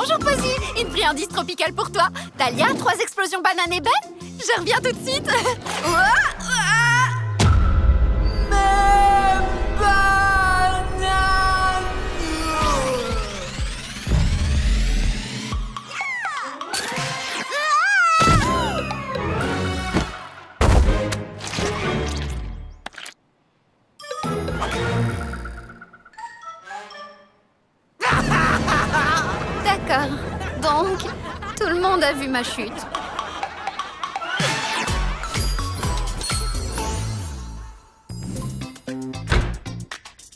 Bonjour Posy, une friandise tropicale pour toi. Dahlia, 3 explosions bananes et baies. Je reviens tout de suite. D'accord. Donc, tout le monde a vu ma chute.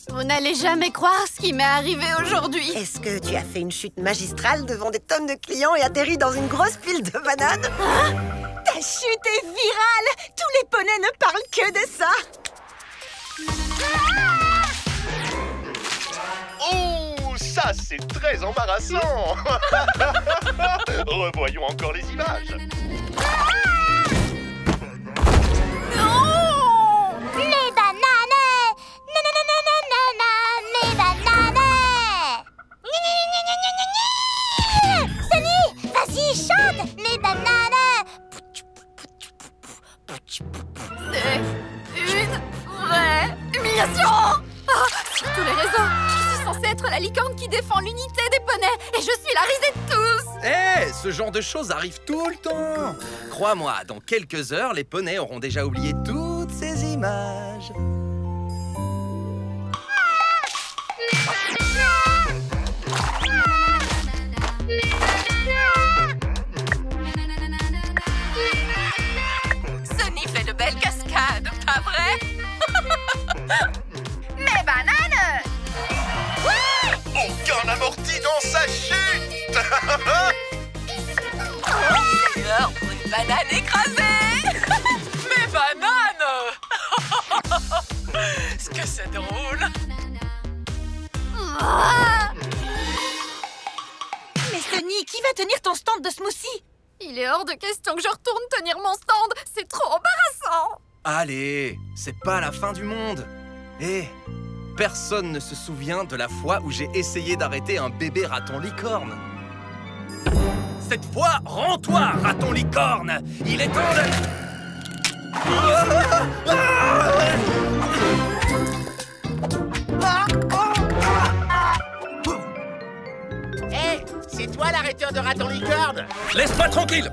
Vous n'allez jamais croire ce qui m'est arrivé aujourd'hui. Est-ce que tu as fait une chute magistrale devant des tonnes de clients et atterri dans une grosse pile de bananes? Ta chute est virale! Tous les poneys ne parlent que de ça! Oh, ça c'est très embarrassant. Revoyons encore les images. Non! Les bananes! Nananananana, mes bananes! Sunny, vas-y, chante! Mes bananes! C'est une vraie humiliation! Sur tous les réseaux, je suis censée être la licorne qui défend l'unité des poneys et je suis la risée de tous! Hé, ce genre de choses arrive tout le temps. Crois-moi, dans quelques heures, les poneys auront déjà oublié toutes ces images. Sunny fait de belles cascades, pas vrai? Mes bananes! Aucun amorti dans sa chute. D'ailleurs, pour une banane écrasée! Mes bananes! Ce que c'est drôle! Mais Sunny, qui va tenir ton stand de smoothie? Il est hors de question que je retourne tenir mon stand! C'est trop embarrassant! Allez, c'est pas la fin du monde. Hé, personne ne se souvient de la fois où j'ai essayé d'arrêter un bébé raton licorne. Cette fois, rends-toi, raton licorne. Il est temps de... Hé, c'est toi l'arrêteur de raton licorne? Laisse-moi tranquille.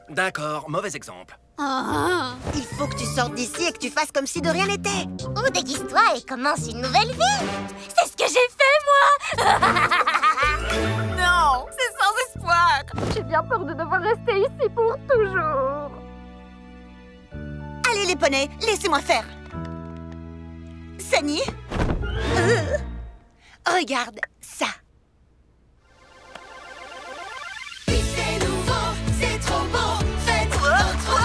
D'accord, mauvais exemple. Il faut que tu sortes d'ici et que tu fasses comme si de rien n'était. Ou déguise-toi et commence une nouvelle vie! C'est ce que j'ai fait, moi! Non, c'est sans espoir! J'ai bien peur de devoir rester ici pour toujours! Allez les poneys, laissez-moi faire! Sunny, regarde ça! C'est nouveau, c'est trop beau, faites votre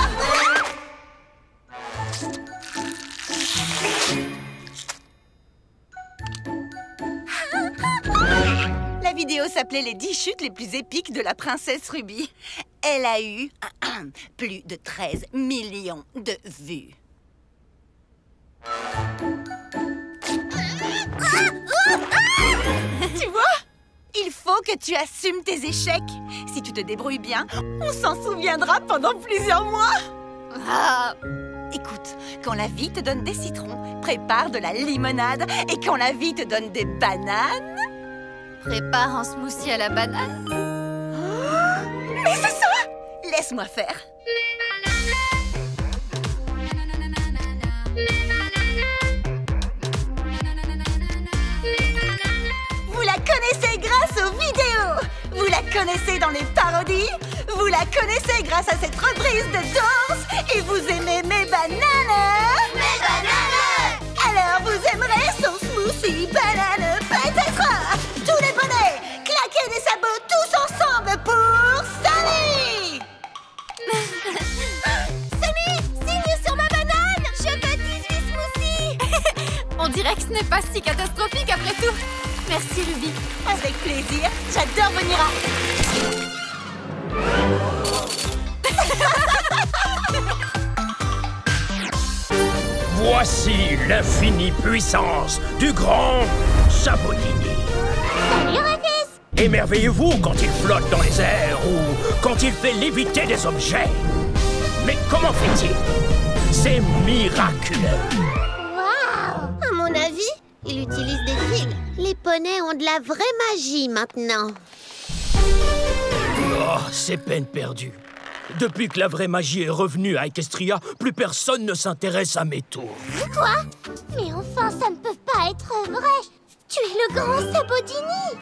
La vidéo s'appelait les 10 chutes les plus épiques de la princesse Ruby. Elle a eu plus de 13 millions de vues. Tu vois? Il faut que tu assumes tes échecs. Si tu te débrouilles bien, on s'en souviendra pendant plusieurs mois. Écoute, quand la vie te donne des citrons, prépare de la limonade. Et quand la vie te donne des bananes... Prépare un smoothie à la banane. Mais c'est ça! Laisse-moi faire. Vous la connaissez grâce aux vidéos. Vous la connaissez dans les parodies. Vous la connaissez grâce à cette reprise de danse. Et vous aimez mes bananes. Mes bananes! Alors vous aimerez son smoothie banane peut-être. Tous les poneys, claquez des sabots tous ensemble pour Sunny. Sunny, signe sur ma banane! Je veux 18 smoothies! On dirait que ce n'est pas si catastrophique après tout. Merci Ruby. Avec plaisir, j'adore venir à... Voici l'infinie puissance du grand Saborini. Salut Rufus! Émerveillez-vous quand il flotte dans les airs ou quand il fait léviter des objets. Mais comment fait-il? C'est miraculeux. Waouh! À mon avis, il utilise des fils. Les poneys ont de la vraie magie maintenant. Oh, c'est peine perdue. Depuis que la vraie magie est revenue à Equestria, plus personne ne s'intéresse à mes tours. Quoi? Mais enfin, ça ne peut pas être vrai. Tu es le grand Sabodini.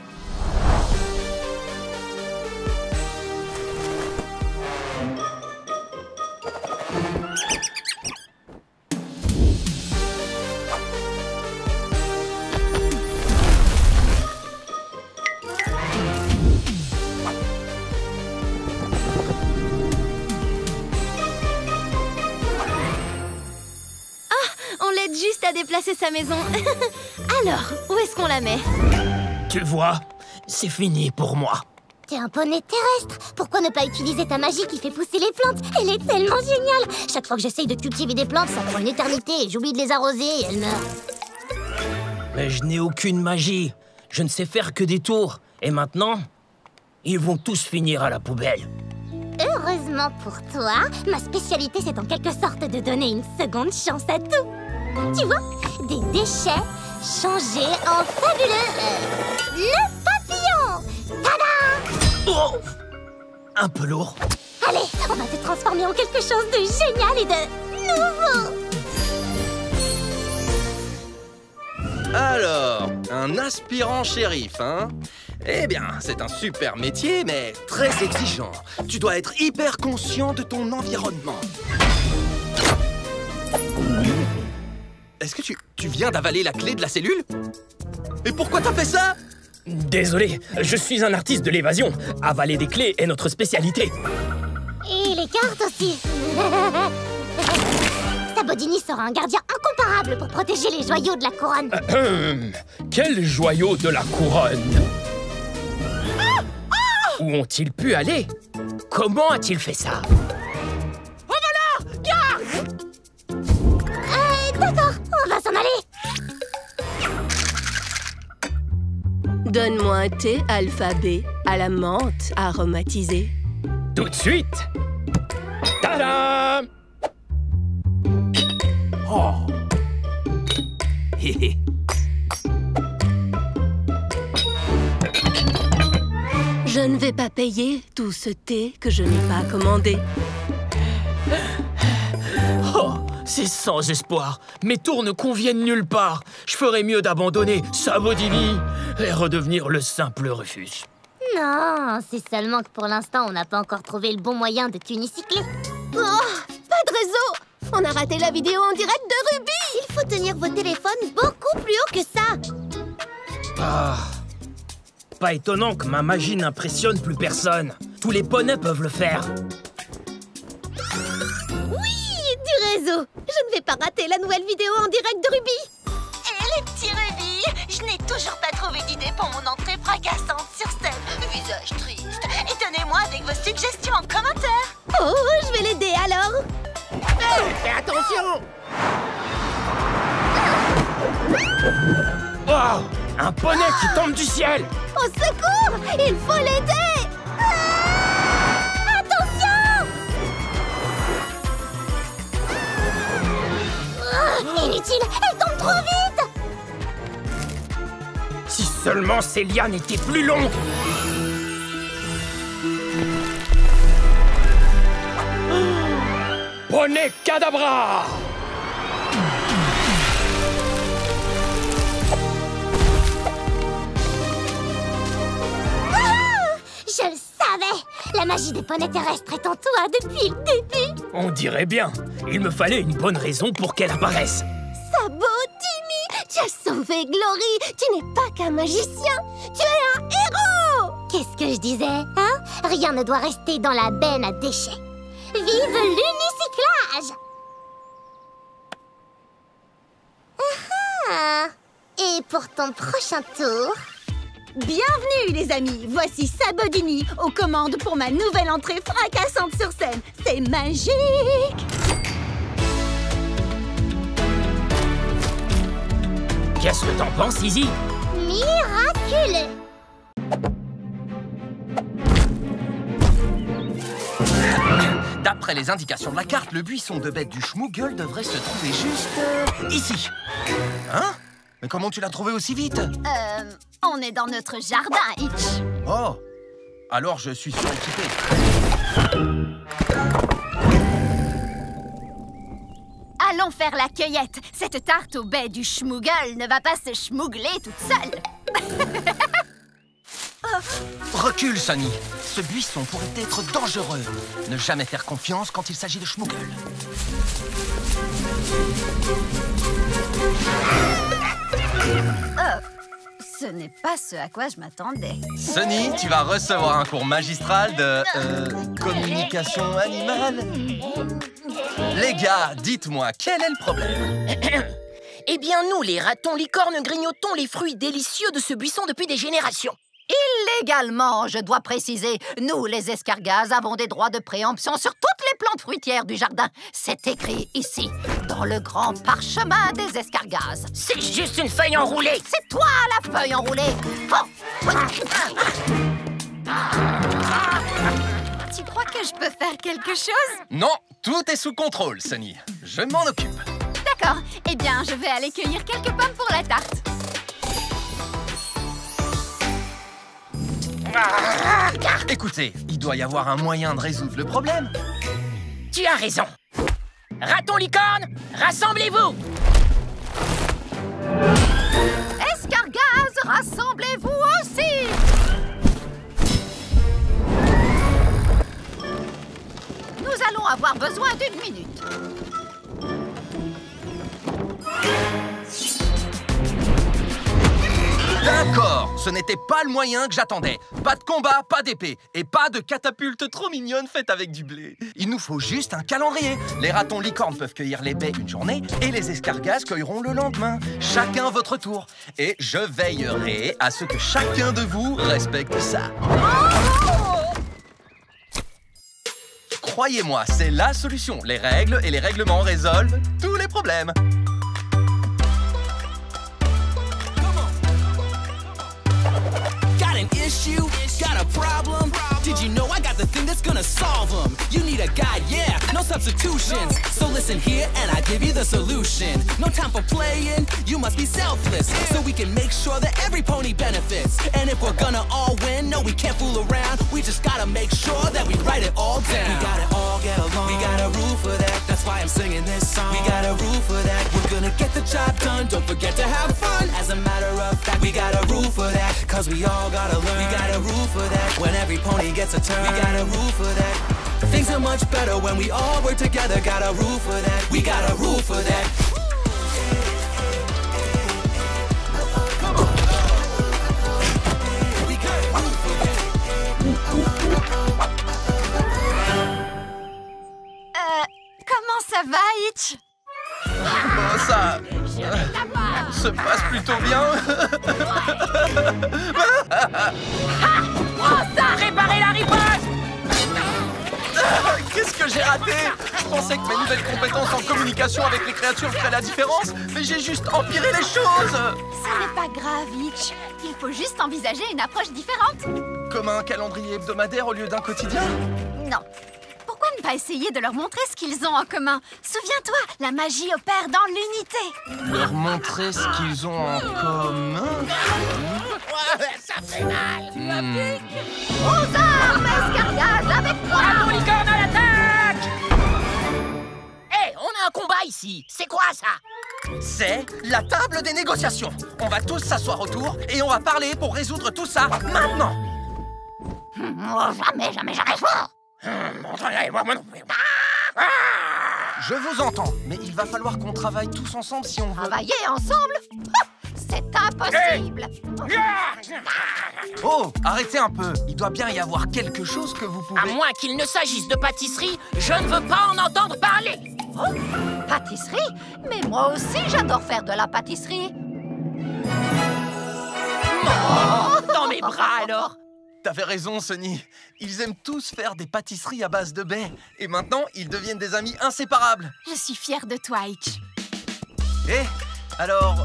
On l'aide juste à déplacer sa maison. Alors, où est-ce qu'on la met? Tu vois, c'est fini pour moi. T'es un poney terrestre. Pourquoi ne pas utiliser ta magie qui fait pousser les plantes? Elle est tellement géniale. Chaque fois que j'essaye de cultiver des plantes, ça prend une éternité et j'oublie de les arroser et elles meurent. Mais je n'ai aucune magie. Je ne sais faire que des tours. Et maintenant, ils vont tous finir à la poubelle. Heureusement pour toi, ma spécialité, c'est en quelque sorte de donner une seconde chance à tout. Tu vois, des déchets changés en fabuleux... le papillon! Tada! Oh! Un peu lourd. Allez, on va te transformer en quelque chose de génial et de nouveau! Alors, un aspirant shérif, hein? Eh bien, c'est un super métier, mais très exigeant. Tu dois être hyper conscient de ton environnement. Est-ce que tu viens d'avaler la clé de la cellule? Et pourquoi t'as fait ça? Désolé, je suis un artiste de l'évasion. Avaler des clés est notre spécialité. Et les cartes aussi. Sabodini sera un gardien incomparable pour protéger les joyaux de la couronne. Quels joyaux de la couronne? Où ont-ils pu aller? Comment a-t-il fait ça? D'accord, on va s'en aller. Donne-moi un thé alphabet à la menthe aromatisée. Tout de suite. Tada! Oh. Hé hé. Je ne vais pas payer tout ce thé que je n'ai pas commandé. Oh, c'est sans espoir. Mes tours ne conviennent nulle part. Je ferais mieux d'abandonner Sabodini et redevenir le simple Rufus. Non, c'est seulement que pour l'instant, on n'a pas encore trouvé le bon moyen de t'unicycler. Oh, pas de réseau! On a raté la vidéo en direct de Ruby! Il faut tenir vos téléphones beaucoup plus haut que ça. Ah, pas étonnant que ma magie n'impressionne plus personne. Tous les poneys peuvent le faire. Oui, du réseau! Je ne vais pas rater la nouvelle vidéo en direct de Ruby! Et les petits rubis, je n'ai toujours pas trouvé d'idée pour mon entrée fracassante sur scène. Visage triste. Étonnez-moi avec vos suggestions en commentaire. Oh, je vais l'aider alors! Fais attention! Oh, un poney qui tombe du ciel! Au secours! Il faut l'aider! Attention! Inutile, elle tombe trop vite! Si seulement ces lianes étaient plus longues! Poney Cadabra! Je le savais! La magie des poneys terrestres est en toi depuis le début! On dirait bien. Il me fallait une bonne raison pour qu'elle apparaisse. Sabodini! Tu as sauvé Glory! Tu n'es pas qu'un magicien! Tu es un héros! Qu'est-ce que je disais, hein? Rien ne doit rester dans la benne à déchets. Vive l'unicyclage! Et pour ton prochain tour... Bienvenue les amis, voici Sabodini aux commandes pour ma nouvelle entrée fracassante sur scène. C'est magique! Qu'est-ce que t'en penses, Izzy? Miraculeux! D'après les indications de la carte, le buisson de bête du Schmooggle devrait se trouver juste... ici. Hein? Mais comment tu l'as trouvé aussi vite? On est dans notre jardin, Hitch. Oh, alors je suis suréquipé. Allons faire la cueillette. Cette tarte au baies du Schmooggle ne va pas se schmougler toute seule. Recule, Sunny. Ce buisson pourrait être dangereux. Ne jamais faire confiance quand il s'agit de Schmooggle. Ce n'est pas ce à quoi je m'attendais. Sunny, tu vas recevoir un cours magistral de... communication animale. Les gars, dites-moi, quel est le problème? Eh bien, nous, les ratons licornes, grignotons les fruits délicieux de ce buisson depuis des générations. Illégalement, je dois préciser, nous, les escargas, avons des droits de préemption sur toutes les plantes fruitières du jardin. C'est écrit ici, dans le grand parchemin des escargas. C'est juste une feuille enroulée. C'est toi, la feuille enroulée. Oh. Tu crois que je peux faire quelque chose? Non, tout est sous contrôle, Sunny. Je m'en occupe. D'accord. Eh bien, je vais aller cueillir quelques pommes pour la tarte. Écoutez, il doit y avoir un moyen de résoudre le problème. Tu as raison. Ratons licornes, rassemblez-vous. Escargas, rassemblez-vous aussi. Nous allons avoir besoin d'une minute. D'accord, ce n'était pas le moyen que j'attendais. Pas de combat, pas d'épée, et pas de catapulte trop mignonne faite avec du blé. Il nous faut juste un calendrier. Les ratons licornes peuvent cueillir les baies une journée, et les escargas cueilleront le lendemain. Chacun votre tour. Et je veillerai à ce que chacun de vous respecte ça. Croyez-moi, c'est la solution. Les règles et les règlements résolvent tous les problèmes. Got an issue? Got a problem? Did you know I got the thing that's gonna solve them? You need a guide, yeah, no substitutions. So listen here and I give you the solution. No time for playing, you must be selfless. So we can make sure that every pony benefits. And if we're gonna all win, no, we can't fool around. We just gotta make sure that we write it all down. We gotta all get along, we got a rule for that. That's why I'm singing this song. We got a rule for that. We're gonna get the job done, don't forget to have fun. As a matter of fact, we got a rule for that. Cause we all gotta learn. We got a rule for that. When every pony gets a turn, we got a rule for that. Things are much better when we all work together. Got a rule for that. We got a rule for that. We got a rule for that. Comment ça va, Hitch? Oh, ça se passe plutôt bien. Prends ça, réparer la riposte. Qu'est-ce que j'ai raté? Je pensais que mes nouvelles compétences en communication avec les créatures feraient la différence, mais j'ai juste empiré les choses. Ce n'est pas grave, Hitch. Il faut juste envisager une approche différente. Comme un calendrier hebdomadaire au lieu d'un quotidien? Non. Pourquoi ne pas essayer de leur montrer ce qu'ils ont en commun? Souviens-toi, la magie opère dans l'unité. Leur montrer ce qu'ils ont en commun? Ça fait mal. Tu as piqué. Aux armes, escargas, avec moi. Ratons licornes à l'attaque. Hé, on a un combat ici. C'est quoi ça? C'est la table des négociations. On va tous s'asseoir autour et on va parler pour résoudre tout ça maintenant. Jamais, jamais, jamais. Je vous entends, mais il va falloir qu'on travaille tous ensemble si on veut... Travailler ensemble? C'est impossible. Oh, arrêtez un peu. Il doit bien y avoir quelque chose que vous pouvez... À moins qu'il ne s'agisse de pâtisserie, je ne veux pas en entendre parler. Oh, pâtisserie? Mais moi aussi, j'adore faire de la pâtisserie. Dans mes bras, alors. T'avais raison, Sunny. Ils aiment tous faire des pâtisseries à base de baies. Et maintenant, ils deviennent des amis inséparables. Je suis fière de toi, Hitch. Eh, alors,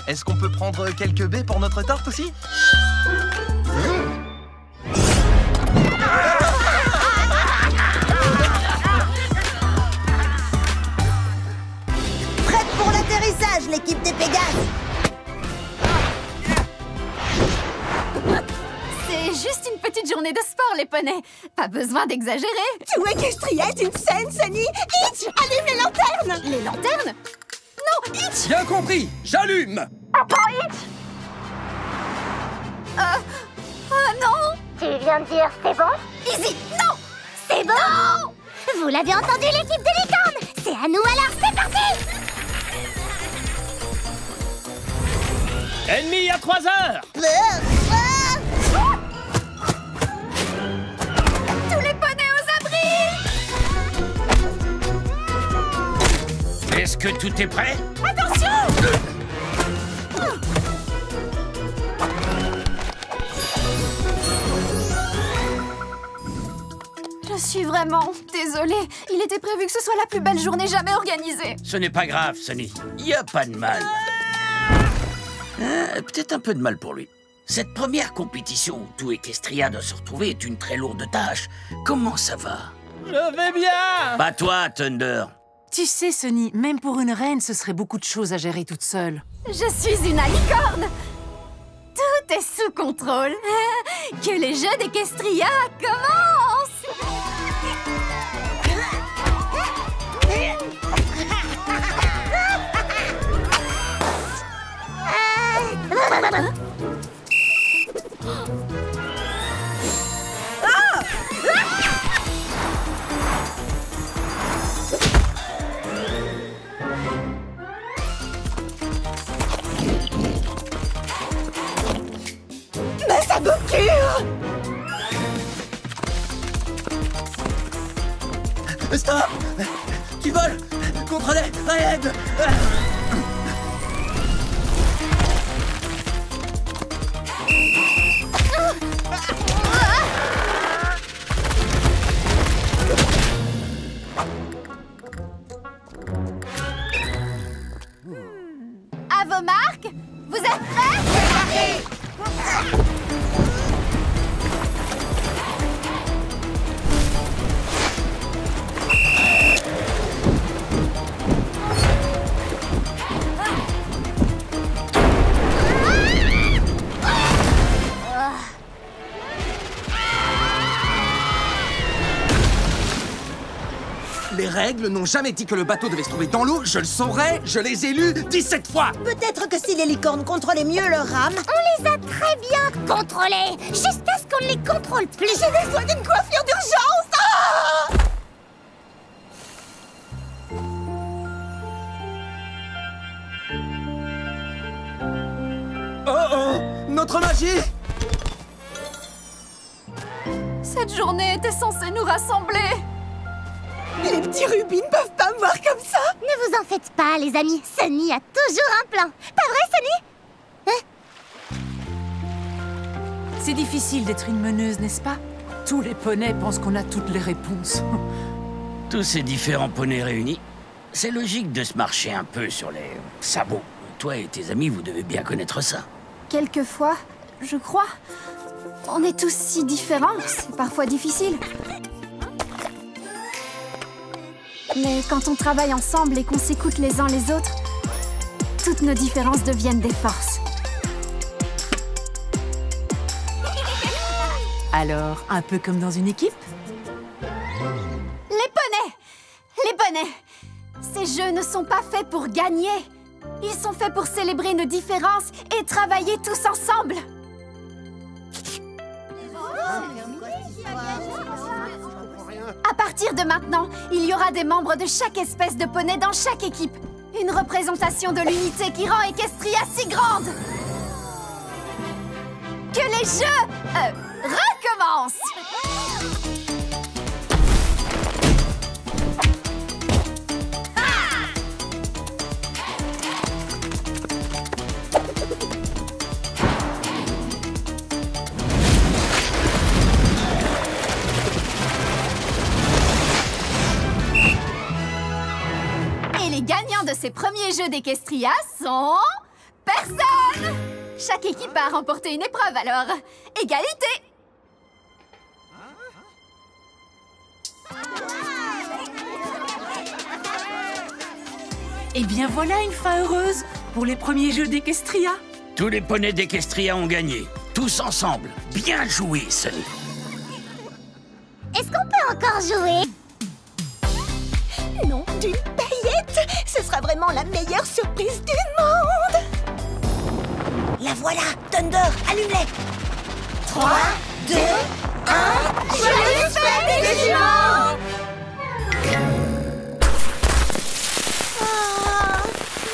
est-ce qu'on peut prendre quelques baies pour notre tarte aussi? courage, l'équipe des Pégases! C'est juste une petite journée de sport, les poneys. Pas besoin d'exagérer. Tout Equestria est une scène, Sunny! Itch, allume les lanternes! Les lanternes? Non, Itch! Bien compris, j'allume. Attends, Itch! Oh non! Tu viens de dire c'est bon? Izzy, non! C'est bon? Non! Vous l'avez entendu, l'équipe de licorne! C'est à nous alors, c'est parti! Ennemi à 3 heures! Tous les poneys aux abris! Est-ce que tout est prêt? Attention! Je suis vraiment désolée. Il était prévu que ce soit la plus belle journée jamais organisée. Ce n'est pas grave, Sunny. Y a pas de mal. Peut-être un peu de mal pour lui. Cette première compétition où tout Equestria doit se retrouver est une très lourde tâche. Comment ça va? Je vais bien! Pas toi, Thunder. Tu sais, Sunny, même pour une reine, ce serait beaucoup de choses à gérer toute seule. Je suis une licorne. Tout est sous contrôle. Que les jeux d'Equestria commencent! Ma sabocure! Stop! Tu voles contre les raids! À vos marques, vous êtes prêts? Les règles n'ont jamais dit que le bateau devait se trouver dans l'eau. Je le saurais, je les ai lus 17 fois. Peut-être que si les licornes contrôlaient mieux leur rame... On les a très bien contrôlés, jusqu'à ce qu'on ne les contrôle plus. J'ai besoin d'une coiffure d'urgence! Ah! Oh oh, notre magie! Cette journée était censée nous rassembler. Les petits rubis ne peuvent pas me voir comme ça! Ne vous en faites pas, les amis. Sunny a toujours un plan. Pas vrai, Sunny? C'est difficile d'être une meneuse, n'est-ce pas? Tous les poneys pensent qu'on a toutes les réponses. Tous ces différents poneys réunis, c'est logique de se marcher un peu sur les sabots. Toi et tes amis, vous devez bien connaître ça. Quelquefois, je crois. On est tous si différents, c'est parfois difficile. Mais quand on travaille ensemble et qu'on s'écoute les uns les autres, toutes nos différences deviennent des forces. Alors, un peu comme dans une équipe? Les poneys! Les poneys! Ces jeux ne sont pas faits pour gagner. Ils sont faits pour célébrer nos différences et travailler tous ensemble. À partir de maintenant, il y aura des membres de chaque espèce de poney dans chaque équipe. Une représentation de l'unité qui rend Equestria si grande. Que les jeux recommencent. Les gagnants de ces premiers jeux d'Equestria sont... personne! Chaque équipe a remporté une épreuve, alors... égalité! Eh bien voilà une fin heureuse pour les premiers jeux d'Equestria. Tous les poneys d'Equestria ont gagné. Tous ensemble. Bien joué, Sunny. Est-ce qu'on peut encore jouer? Non, d'une paillette! Ce sera vraiment la meilleure surprise du monde! La voilà! Thunder, allume-les! 3, 2, 1... Joyeuse fête des jumeaux! Oh,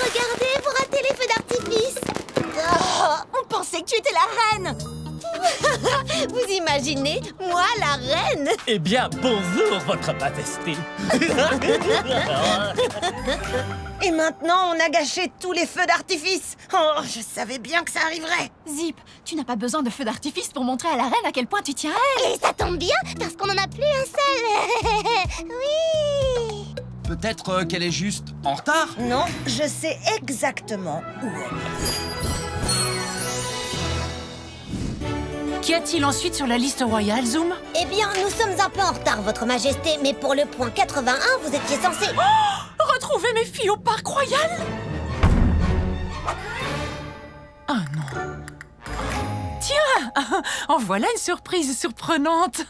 regardez, vous ratez les feux d'artifice. Oh, on pensait que tu étais la reine! Vous imaginez, moi la reine? Eh bien, bonjour, votre majesté. Et maintenant, on a gâché tous les feux d'artifice. Oh, je savais bien que ça arriverait. Zip, tu n'as pas besoin de feux d'artifice pour montrer à la reine à quel point tu tiens à elle. Et ça tombe bien, parce qu'on en a plus un seul. Oui. Peut-être qu'elle est juste en retard? Non, je sais exactement où elle Qu'y a-t-il ensuite sur la liste royale, Zoom? Eh bien, nous sommes un peu en retard, votre majesté, mais pour le point 81, vous étiez censé... Oh, retrouver mes filles au parc royal? Ah non. Tiens, en voilà une surprise surprenante.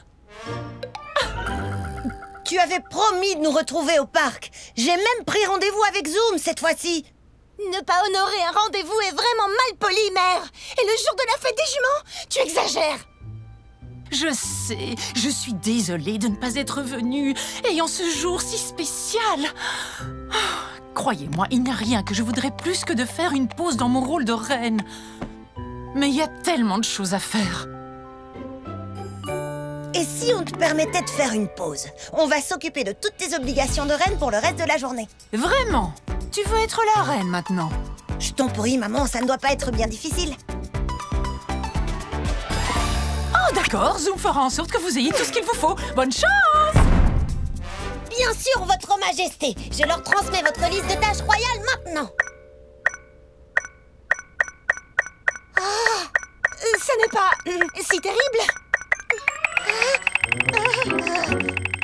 Tu avais promis de nous retrouver au parc. J'ai même pris rendez-vous avec Zoom cette fois-ci. Ne pas honorer un rendez-vous est vraiment mal poli, mère. Et le jour de la fête des jumeaux, tu exagères. Je sais, je suis désolée de ne pas être venue, ayant ce jour si spécial. Croyez-moi, il n'y a rien que je voudrais plus que de faire une pause dans mon rôle de reine. Mais il y a tellement de choses à faire. Et si on te permettait de faire une pause? On va s'occuper de toutes tes obligations de reine pour le reste de la journée. Vraiment? Tu veux être la reine maintenant? Je t'en prie, maman, ça ne doit pas être bien difficile. Oh d'accord, Zoom fera en sorte que vous ayez tout ce qu'il vous faut. Bonne chance! Bien sûr, votre majesté. Je leur transmets votre liste de tâches royales maintenant. Ça n'est pas si terrible.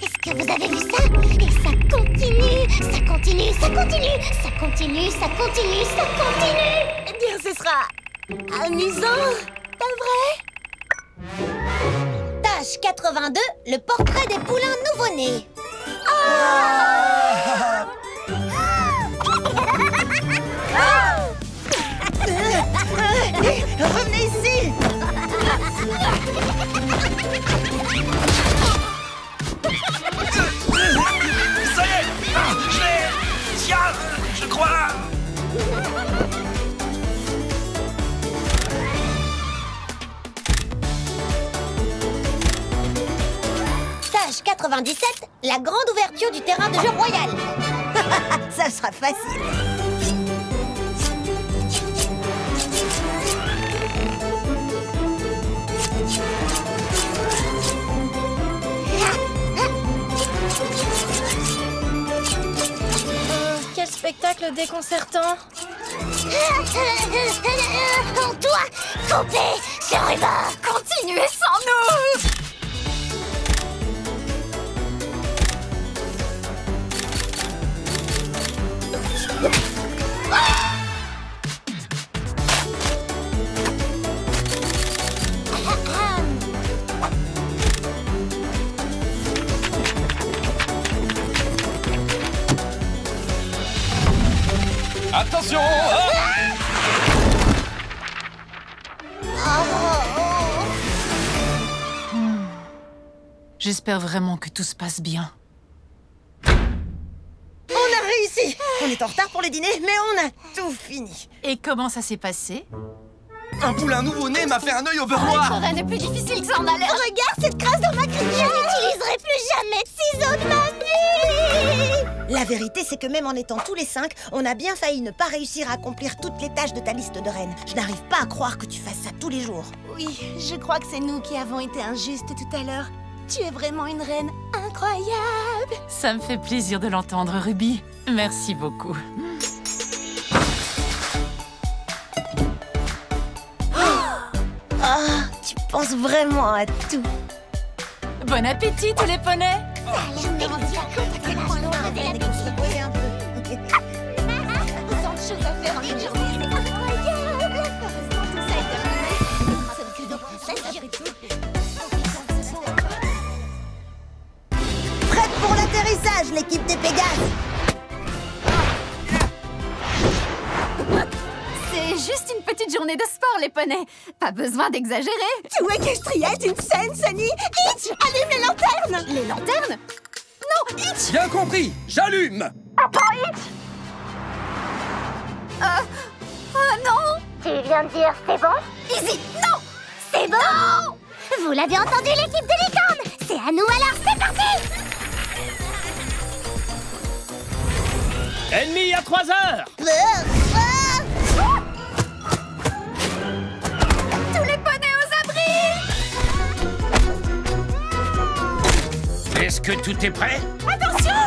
Est-ce que vous avez vu ça? Et ça continue, ça continue, ça continue, ça continue, ça continue, ça continue. Eh bien, ce sera amusant, pas vrai? Tâche 82, le portrait des poulains nouveau-nés. Revenez ici! Ça y est! Je l'ai! Tiens! Je crois! Tâche 97, la grande ouverture du terrain de jeu royal. Ça sera facile. Quel spectacle déconcertant. On doit couper ce ruban. Continuez sans nous. Attention! J'espère vraiment que tout se passe bien. On a réussi! On est en retard pour le dîner, mais on a tout fini. Et comment ça s'est passé? Un poulain nouveau-né m'a fait un œil au beurre Être noir! reine est plus difficile que ça en a l'air. Regarde cette crasse dans ma crinière. Je n'utiliserai plus jamais de ciseaux de ma vie. La vérité, c'est que même en étant tous les 5, on a bien failli ne pas réussir à accomplir toutes les tâches de ta liste de reine. Je n'arrive pas à croire que tu fasses ça tous les jours. Oui, je crois que c'est nous qui avons été injustes tout à l'heure. Tu es vraiment une reine incroyable. Ça me fait plaisir de l'entendre, Ruby. Merci beaucoup. Ah, tu penses vraiment à tout. Bon appétit, tous les poneys! Ça a l'air délicieux. Prête pour l'atterrissage, l'équipe des Pégases. C'est juste une petite journée de sport, les poneys. Pas besoin d'exagérer. Tout Equestria est une scène, Sunny. Itch, allume les lanternes. Les lanternes? Non, Itch! Bien compris, j'allume. Attends, Itch! Oh non! Tu viens de dire c'est bon? Izzy, non! C'est bon? Non! Vous l'avez entendu, l'équipe de licorne! C'est à nous alors, c'est parti! Ennemi à 3 heures! Tous les poneys aux abris! Est-ce que tout est prêt? Attention!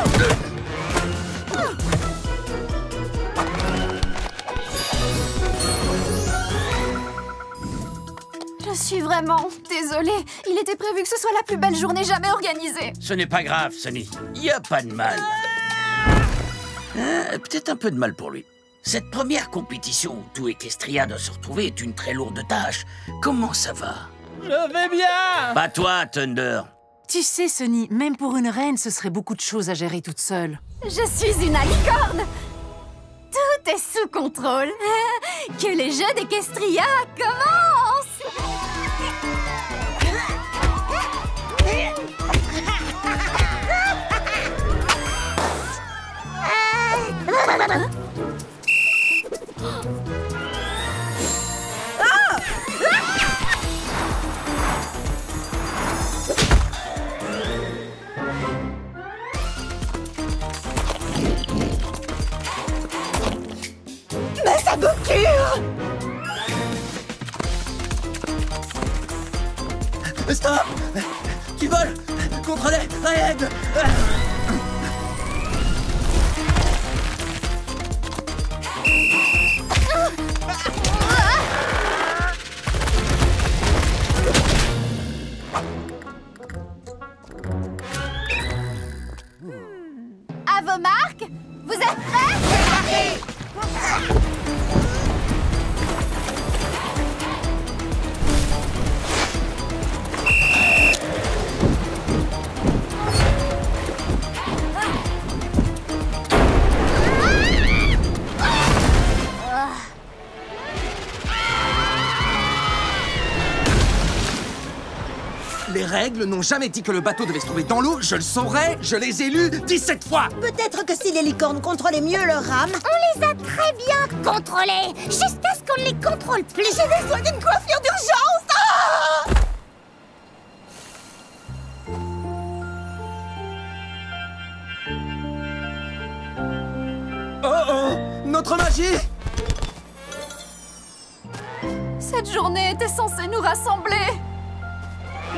Je suis vraiment désolée. Il était prévu que ce soit la plus belle journée jamais organisée. Ce n'est pas grave, Sunny. Y a pas de mal. Peut-être un peu de mal pour lui. Cette première compétition où tout Equestria doit se retrouver est une très lourde tâche. Comment ça va? Je vais bien! Pas toi, Thunder. Tu sais, Sunny, même pour une reine, ce serait beaucoup de choses à gérer toute seule. Je suis une alicorne. Tout est sous contrôle. Que les jeux d'Equestria commencent. Mais ça boucure. Stop! Tu voles contre les règles! À vos marques, vous êtes prêts? Les règles n'ont jamais dit que le bateau devait se trouver dans l'eau, je le saurais, je les ai lus 17 fois! Peut-être que si les licornes contrôlaient mieux leur rame... On les a très bien contrôlés, jusqu'à ce qu'on ne les contrôle plus. J'ai besoin d'une coiffure d'urgence. Ah! Oh oh! Notre magie! Cette journée était censée nous rassembler.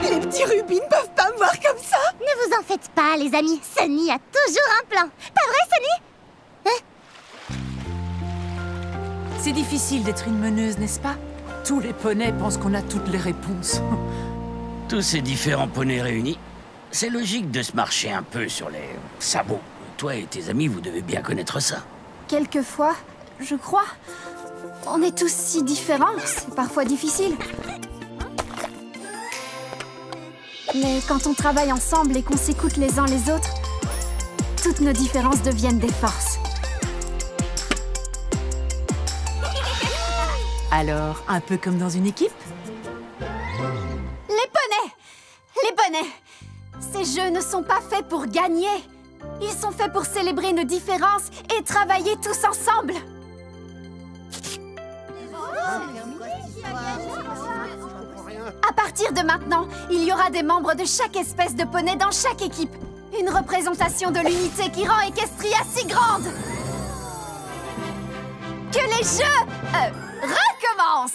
Les petits rubis ne peuvent pas me voir comme ça. Ne vous en faites pas, les amis. Sunny a toujours un plan. Pas vrai, Sunny? C'est difficile d'être une meneuse, n'est-ce pas? Tous les poneys pensent qu'on a toutes les réponses. Tous ces différents poneys réunis, c'est logique de se marcher un peu sur les sabots. Toi et tes amis, vous devez bien connaître ça. Quelquefois, je crois. On est tous si différents, c'est parfois difficile. Mais quand on travaille ensemble et qu'on s'écoute les uns les autres, toutes nos différences deviennent des forces. Alors, un peu comme dans une équipe? Les poneys! Les poneys! Ces jeux ne sont pas faits pour gagner. Ils sont faits pour célébrer nos différences et travailler tous ensemble. À partir de maintenant, il y aura des membres de chaque espèce de poney dans chaque équipe. Une représentation de l'unité qui rend Equestria si grande. Que les jeux recommencent.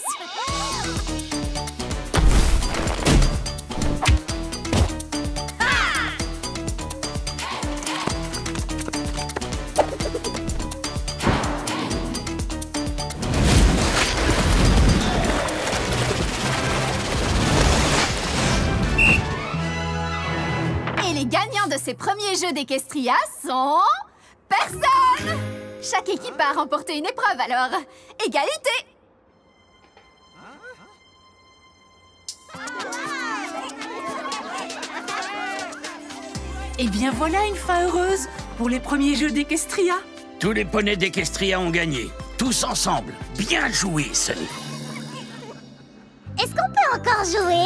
Et les gagnants de ces premiers jeux d'Equestria sont... personne! Chaque équipe a remporté une épreuve, alors. Égalité! Et bien voilà une fin heureuse pour les premiers jeux d'Equestria. Tous les poneys d'Equestria ont gagné. Tous ensemble. Bien joué, Sunny. Est-ce qu'on peut encore jouer?